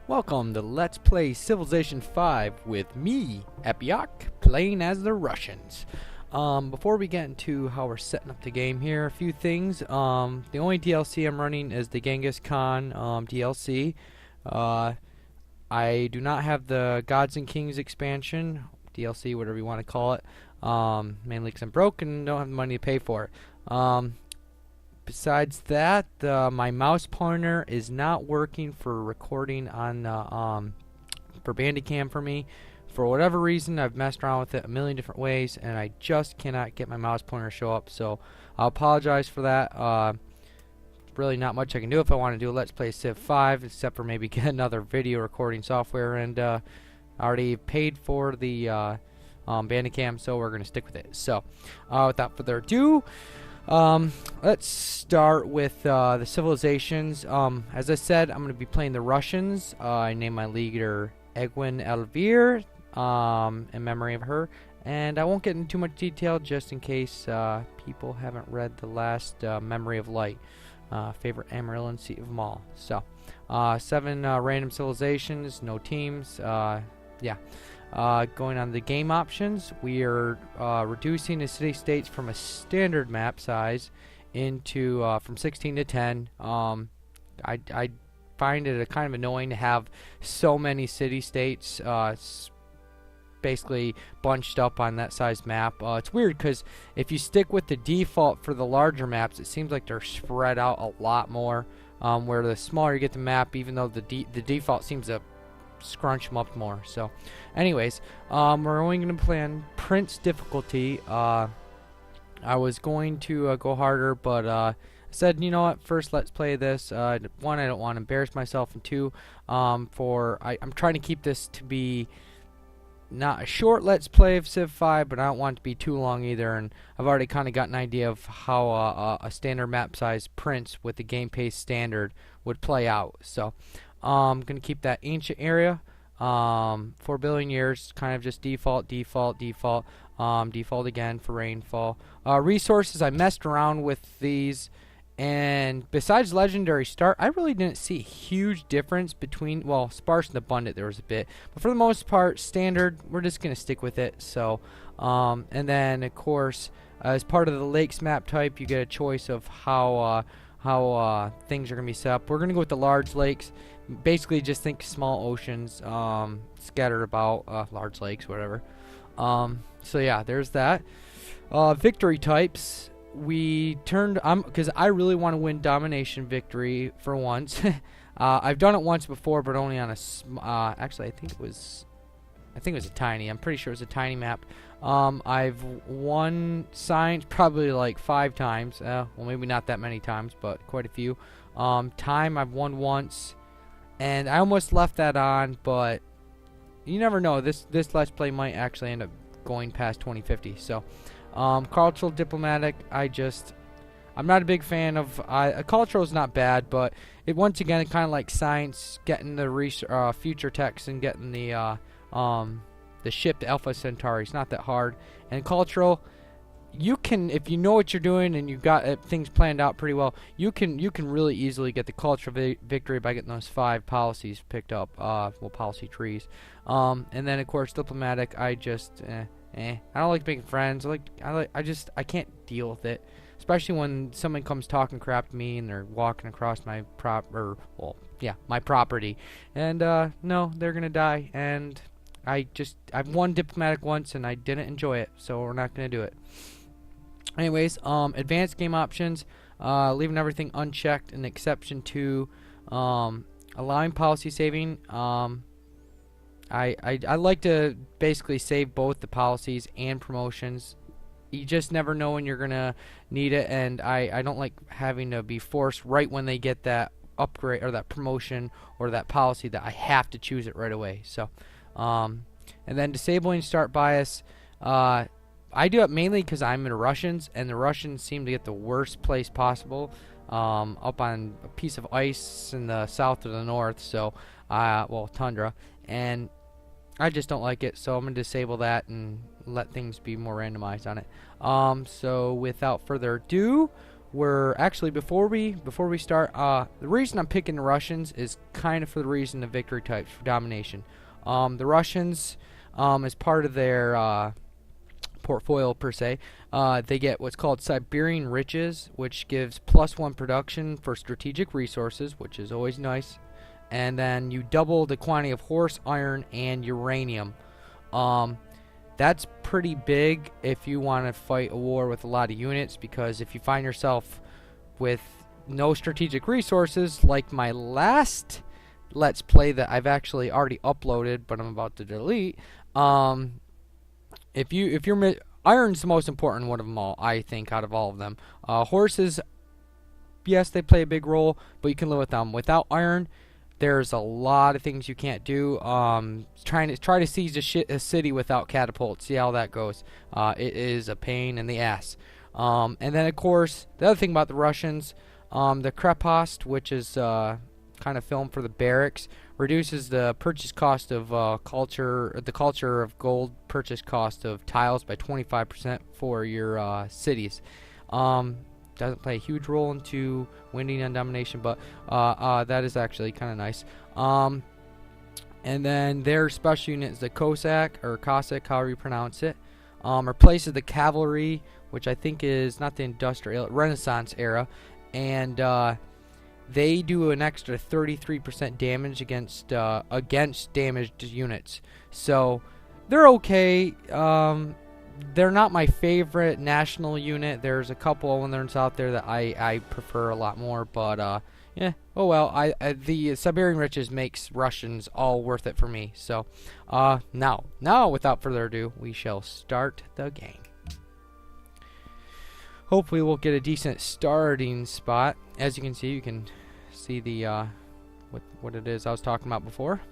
Welcome to Let's Play Civilization 5 with me, Epiok, playing as the Russians. Before we get into how we're setting up the game here, a few things. The only DLC I'm running is the Genghis Khan DLC. I do not have the Gods and Kings expansion, DLC, whatever you want to call it, mainly because I'm broke and don't have the money to pay for it. Besides that, my mouse pointer is not working for recording on for Bandicam for me. For whatever reason, I've messed around with it a million different ways, and I just cannot get my mouse pointer to show up. So I'll apologize for that. Really not much I can do if I want to do a Let's Play Civ 5, except for maybe get another video recording software, and I already paid for the Bandicam, so we're going to stick with it. So without further ado, let's start with the civilizations. As I said, I'm going to be playing the Russians. I named my leader Egwin Elvir in memory of her. And I won't get into too much detail just in case people haven't read the last Memory of Light, favorite Amarillo seat of them all. So, 7 random civilizations, no teams. Yeah. Going on the game options, we are reducing the city-states from a standard map size into from 16 to 10. I find it kind of annoying to have so many city-states basically bunched up on that size map. It's weird because if you stick with the default for the larger maps, it seems like they're spread out a lot more. Where the smaller you get the map, even though the default seems to scrunch them up more. So anyways, we're only going to play on Prince difficulty. I was going to go harder, but I said, you know what, first let's play this. One, I don't want to embarrass myself, and two, I'm trying to keep this to be not a short let's play of Civ 5, but I don't want it to be too long either, and I've already kind of got an idea of how a standard map size Prince with the game pace standard would play out. So I'm going to keep that ancient area, 4 billion years, kind of just default again for rainfall. Resources, I messed around with these, and besides legendary start, I really didn't see a huge difference between, well, sparse and abundant there was a bit, but for the most part, standard, we're just going to stick with it. So, and then of course, as part of the lakes map type, you get a choice of how things are going to be set up. We're going to go with the large lakes. Basically, just think small oceans scattered about, large lakes, whatever. So yeah, there's that. Victory types. We turned, because I really want to win domination victory for once. I've done it once before, but only on a, actually, I think it was a tiny. I'm pretty sure it was a tiny map. I've won science probably like 5 times. Well, maybe not that many times, but quite a few. Time I've won once, and I almost left that on, but you never know. This Let's Play might actually end up going past 2050. So, cultural diplomatic. I'm not a big fan of. Cultural is not bad, but it once again kind of like science, getting the future techs and getting the ship to Alpha Centauri. It's not that hard. And cultural, you can, if you know what you're doing and you've got things planned out pretty well, you can really easily get the cultural victory by getting those 5 policies picked up. Well, policy trees. And then of course diplomatic. I don't like making friends. I can't deal with it, especially when someone comes talking crap to me and they're walking across my my property, and no, they're gonna die. And I've won diplomatic once and I didn't enjoy it, so we're not gonna do it. Anyways, advanced game options, leaving everything unchecked, an exception to allowing policy saving. I like to basically save both the policies and promotions. You just never know when you're gonna need it, and I don't like having to be forced right when they get that upgrade or that promotion or that policy that I have to choose it right away. So, and then disabling start bias. I do it mainly because I'm in Russians, and the Russians seem to get the worst place possible, up on a piece of ice in the south or the north. So, well, tundra, and I just don't like it, so I'm going to disable that and let things be more randomized on it. So without further ado, we're actually before we start, the reason I'm picking the Russians is kind of for the reason of victory types for domination. The Russians, as part of their portfolio per se, they get what's called Siberian Riches, which gives +1 production for strategic resources, which is always nice. And then you double the quantity of horse, iron, and uranium. That's pretty big if you want to fight a war with a lot of units, because if you find yourself with no strategic resources, like my last Let's Play that I've actually already uploaded, but I'm about to delete. If you're iron's the most important one of them all, I think, out of all of them. Horses, yes, they play a big role, but you can live with them. Without iron, there's a lot of things you can't do. Try to seize a city without catapults. See how that goes. It is a pain in the ass. And then of course the other thing about the Russians, the Krepost, which is kind of film for the barracks, reduces the purchase cost of the culture of gold purchase cost of tiles by 25% for your cities. Doesn't play a huge role into winning and domination, but that is actually kind of nice. And then their special unit is the Cossack, or Cossack, however you pronounce it. Replaces the cavalry, which I think is not the industrial Renaissance era, and they do an extra 33% damage against damaged units. So they're okay. They're not my favorite national unit. There's a couple of ones out there that I prefer a lot more, but yeah, oh well. The Siberian Riches makes Russians all worth it for me. So now without further ado, we shall start the game. Hopefully we'll get a decent starting spot. As you can see the what it is I was talking about before.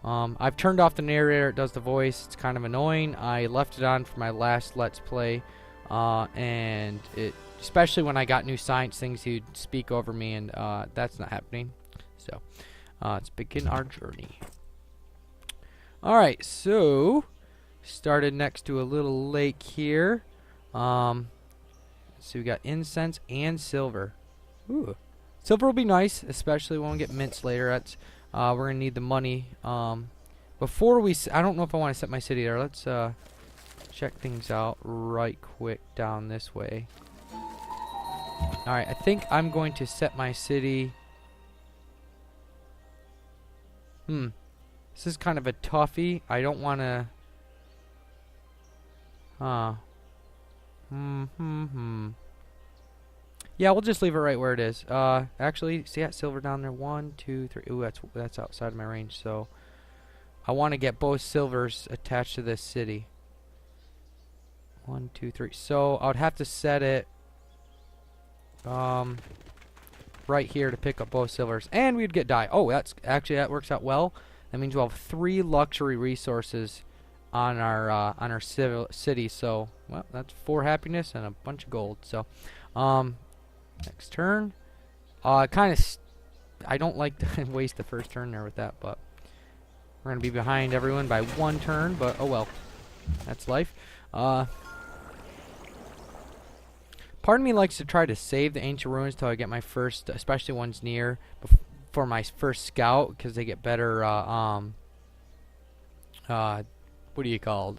I've turned off the narrator. It does the voice. It's kind of annoying. I left it on for my last Let's Play, and it, especially when I got new science things, he'd speak over me, and that's not happening. So let's begin our journey. Alright, so started next to a little lake here. So we got incense and silver. Ooh, silver will be nice, especially when we get mints later. That's we're gonna need the money. Before we, I don't know if I want to set my city there. Let's check things out right quick down this way. All right, I think I'm going to set my city. This is kind of a toughie. I don't want to. Yeah, we'll just leave it right where it is. Actually, see that silver down there? 1, 2, 3. Ooh, that's outside of my range. So I want to get both silvers attached to this city. 1, 2, 3. So I would have to set it right here to pick up both silvers, and we'd get dye. Oh, that's actually, that works out well. That means we'll have 3 luxury resources on our city. So well, that's 4 happiness and a bunch of gold. So next turn. I don't like to waste the first turn there with that, but we're gonna be behind everyone by 1 turn. But oh well, that's life. Part of me likes to try to save the ancient ruins till I get my first, especially ones near, for my first scout, because they get better. What do you call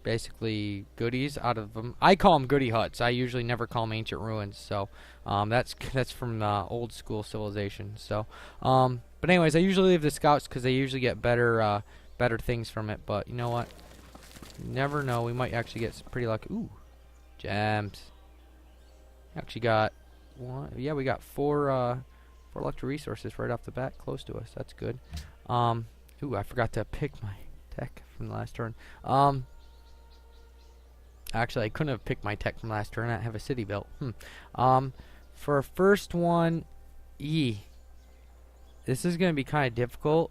basically goodies out of them. I call them goodie huts. I usually never call them ancient ruins. So that's from old school civilization. So but anyways, I usually leave the scouts because they usually get better things from it. But you know what? You never know. We might actually get some pretty lucky. Ooh, gems. Actually got one. Yeah, we got 4 electro resources right off the bat, close to us. That's good. Ooh, I forgot to pick my tech from the last turn. Actually, I couldn't have picked my tech from last turn. I have a city built. For first one, this is going to be kind of difficult.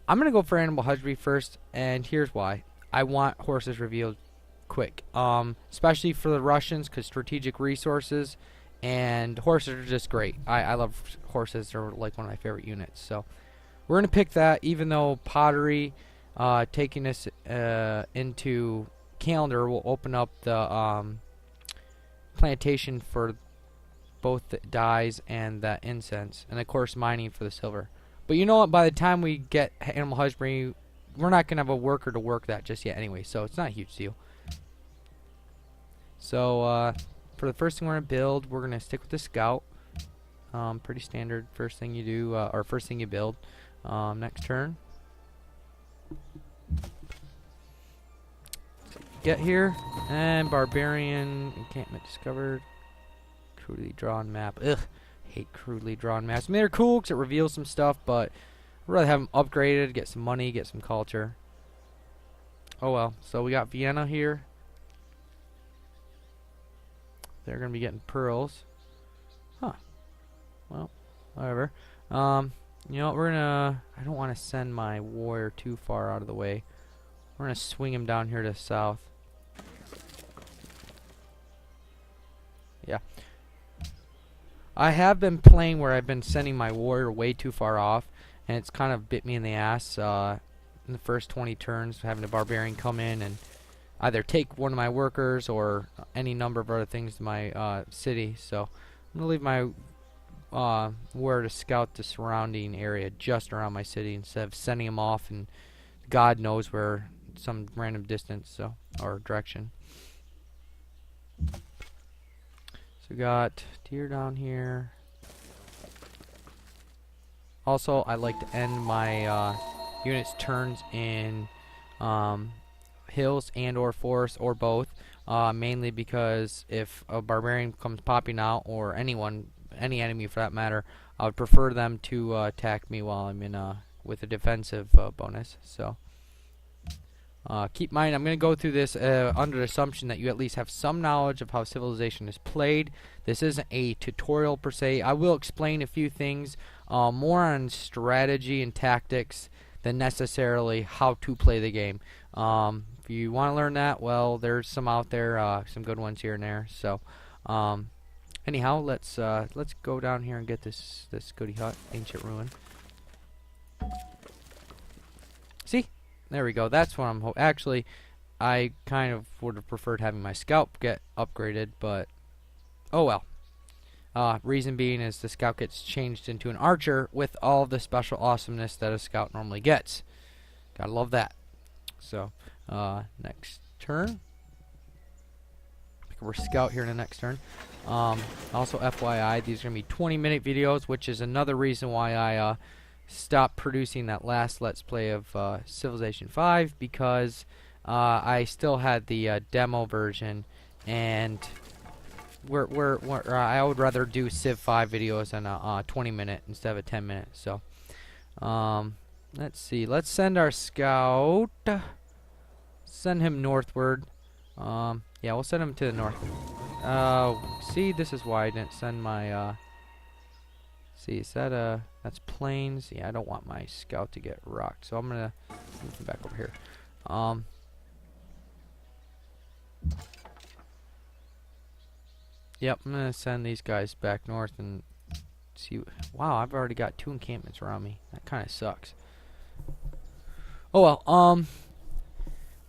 I'm going to go for animal husbandry first, and here's why. I want horses revealed quick, especially for the Russians, because strategic resources, and horses are just great. I love horses. They're like one of my favorite units. So we're going to pick that, even though pottery, taking us into calendar will open up the plantation for both the dyes and the incense, and of course mining for the silver. But you know what? By the time we get animal husbandry, we're not gonna have a worker to work that just yet anyway, so it's not a huge deal. So for the first thing we're gonna build, we're gonna stick with the scout. Pretty standard first thing you do, or first thing you build. Next turn. Get here, and barbarian encampment discovered. Crudely drawn map. Ugh, hate crudely drawn maps. I mean, they're cool because it reveals some stuff, but I'd rather have them upgraded, get some money, get some culture. Oh well. So we got Vienna here. They're gonna be getting pearls. Huh. Well, whatever. You know what? We're gonna. I don't want to send my warrior too far out of the way. We're gonna swing him down here to the south. Yeah. I have been playing where I've been sending my warrior way too far off, and it's kind of bit me in the ass in the first 20 turns, having a barbarian come in and either take one of my workers or any number of other things to my city. So I'm gonna leave my warrior to scout the surrounding area just around my city instead of sending him off and God knows where, some random distance, so, or direction. So we got deer down here. Also, I like to end my units' turns in hills and or forests or both, mainly because if a barbarian comes popping out, or anyone, any enemy for that matter, I would prefer them to attack me while I'm in with a defensive bonus. So keep in mind, I'm going to go through this under the assumption that you at least have some knowledge of how Civilization is played. This isn't a tutorial per se. I will explain a few things more on strategy and tactics than necessarily how to play the game. If you want to learn that, well, there's some out there, some good ones here and there. So anyhow, let's go down here and get this goody hut, ancient ruin. See? There we go. That's what I'm actually, I kind of would have preferred having my scout get upgraded, but oh well. Reason being is the scout gets changed into an archer with all of the special awesomeness that a scout normally gets. Gotta love that. So, next turn. We're scout here in the next turn. Also, FYI, these are going to be 20-minute videos, which is another reason why I stopped producing that last Let's Play of Civilization 5, because I still had the demo version, and I would rather do Civ 5 videos on a 20-minute instead of a 10-minute. So, let's see. Let's send our scout. Send him northward. Yeah, we'll send him to the north. See, this is why I didn't send my. See, is that that's plains? Yeah, I don't want my scout to get rocked, so I'm gonna move him back over here. Yep, I'm gonna send these guys back north and see. Wow, I've already got 2 encampments around me. That kind of sucks. Oh well.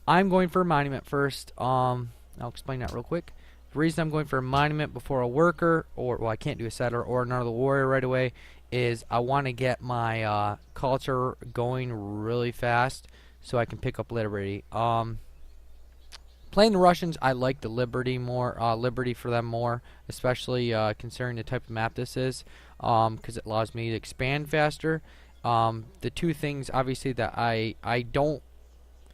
I'm going for a monument first. I'll explain that real quick. The reason I'm going for a monument before a worker, or well, I can't do a settler or another warrior right away, is I want to get my culture going really fast so I can pick up liberty. Playing the Russians, I like the liberty more, liberty for them more, especially considering the type of map this is, because it allows me to expand faster. The 2 things, obviously, that I don't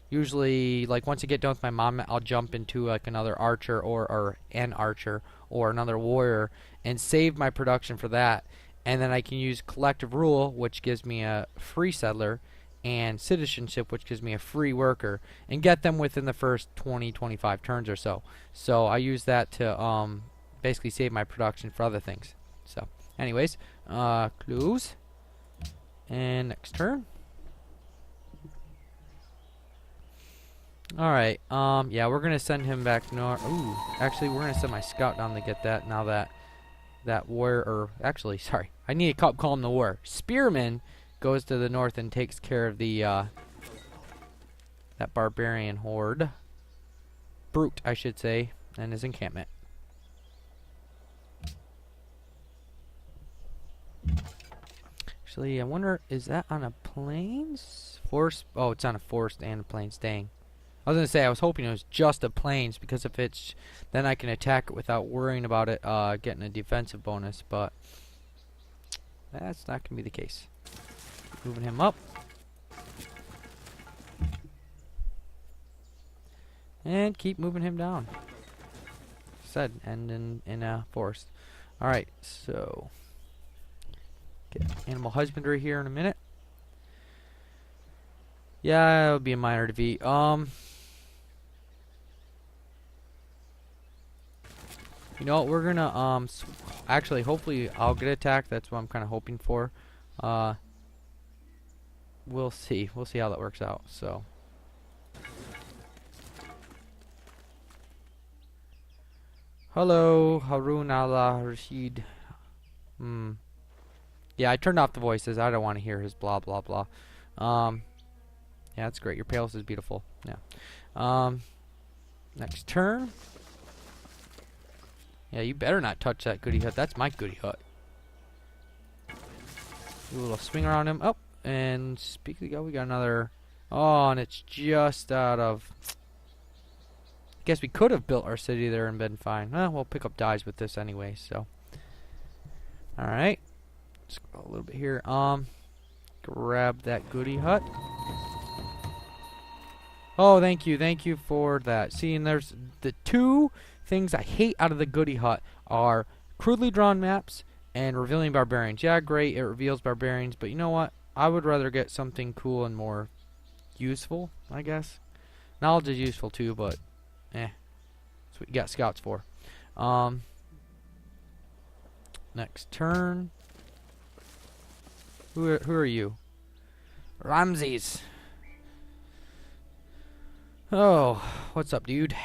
usually, like, once I get done with my monument, I'll jump into like another archer or an archer or another warrior and save my production for that, and then I can use collective rule, which gives me a free settler, and citizenship, which gives me a free worker, and get them within the first 20-25 turns or so. So I use that to basically save my production for other things. So anyways, close, and next turn. Alright, yeah, we're gonna send him back north. Ooh, actually, we're gonna send my scout down to get that, now that that warrior, or actually, sorry, I need to call him the warrior. Spearman goes to the north and takes care of the, that barbarian horde. Brute, I should say, and his encampment. Actually, I wonder, is that on a plains? Forest? Oh, it's on a forest and a plains. Dang. I was gonna say I was hoping it was just a plains because if it's, then I can attack it without worrying about it getting a defensive bonus. But that's not gonna be the case. Moving him up. And keep moving him down. Said, and in a forest. Alright, so get animal husbandry here in a minute. Yeah, it'll be a minor defeat. You know what, we're gonna actually hopefully I'll get attacked. That's what I'm kinda hoping for. We'll see. We'll see how that works out. So hello, Harun Allah Rashid. Yeah, I turned off the voices. I don't want to hear his blah blah blah. Yeah, that's great. Your palace is beautiful. Yeah. Next turn. Yeah, you better not touch that goody hut. That's my goody hut. Do a little swing around him. Oh, and speak of the god, we got another. Oh, and it's just out of. I guess we could have built our city there and been fine. Well, we'll pick up dies with this anyway. So, all right. Let's go a little bit here. Grab that goody hut. Oh, thank you for that. See, and there's the two things I hate out of the goody hut are crudely drawn maps and revealing barbarians. Yeah, great, it reveals barbarians, but you know what? I would rather get something cool and more useful, I guess. Knowledge is useful too, but that's what you got scouts for. Next turn. Who are you? Ramses. Oh, what's up, dude?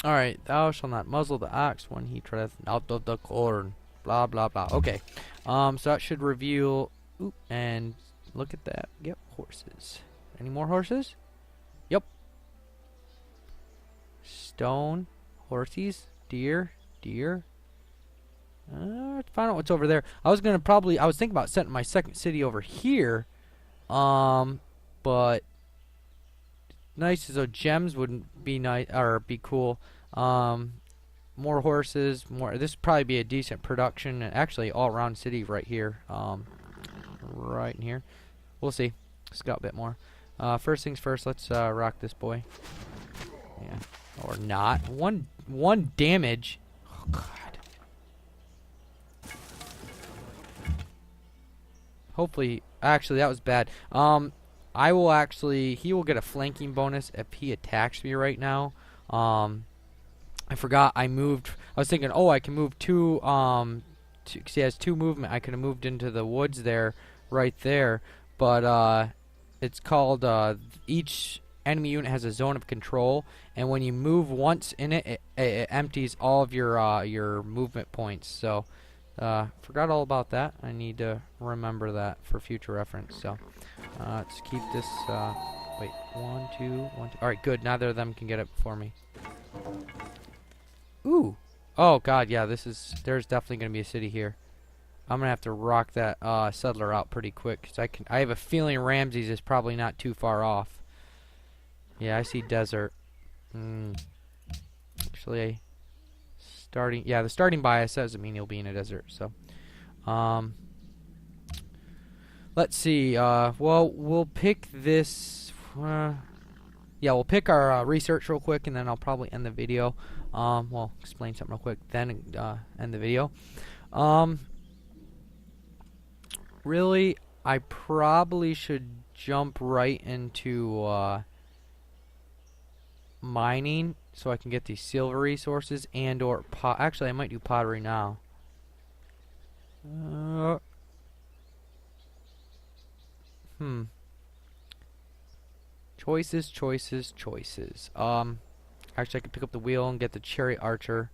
Alright, thou shalt not muzzle the ox when he treadeth out of the corn. Blah, blah, blah. Okay. So that should reveal... Oop, and look at that. Yep, horses. Any more horses? Yep. Stone. Horses. Deer. Deer. Let's find out what's over there. I was thinking about setting my second city over here. But... nice as though gems wouldn't be nice, or be cool. More horses, more. This would probably be a decent production, and actually all-around city right here. Right in here. We'll see. Scout a bit more. First things first. Let's rock this boy. Yeah, or not. One damage. Oh God. Hopefully, actually that was bad. I will actually, he will get a flanking bonus if he attacks me right now. I forgot I moved, I was thinking, oh, I can move two, because he has two movement. I could have moved into the woods there, right there. But, it's called, each enemy unit has a zone of control. And when you move once in it, it empties all of your movement points. So, forgot all about that. I need to remember that for future reference. So, let's keep this, wait, 1, 2, 1, 2. Alright, good. Neither of them can get it before me. Ooh. Oh, God, yeah, there's definitely going to be a city here. I'm going to have to rock that, settler out pretty quick. Cause I have a feeling Ramses is probably not too far off. Yeah, I see desert. Actually, the starting bias doesn't mean he'll be in a desert, so. Let's see, well, we'll pick this, yeah, we'll pick our research real quick, and then I'll probably end the video. Well, explain something real quick, then end the video. Really, I probably should jump right into mining, so I can get these silver resources and or actually, I might do pottery now. Choices. Actually, I could pick up the wheel and get the chariot archer,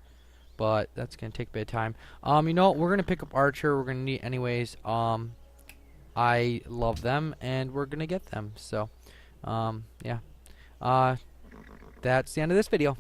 but that's gonna take a bit of time. You know what? We're gonna pick up archer. We're gonna need it anyways. I love them, and we're gonna get them. So, yeah. that's the end of this video.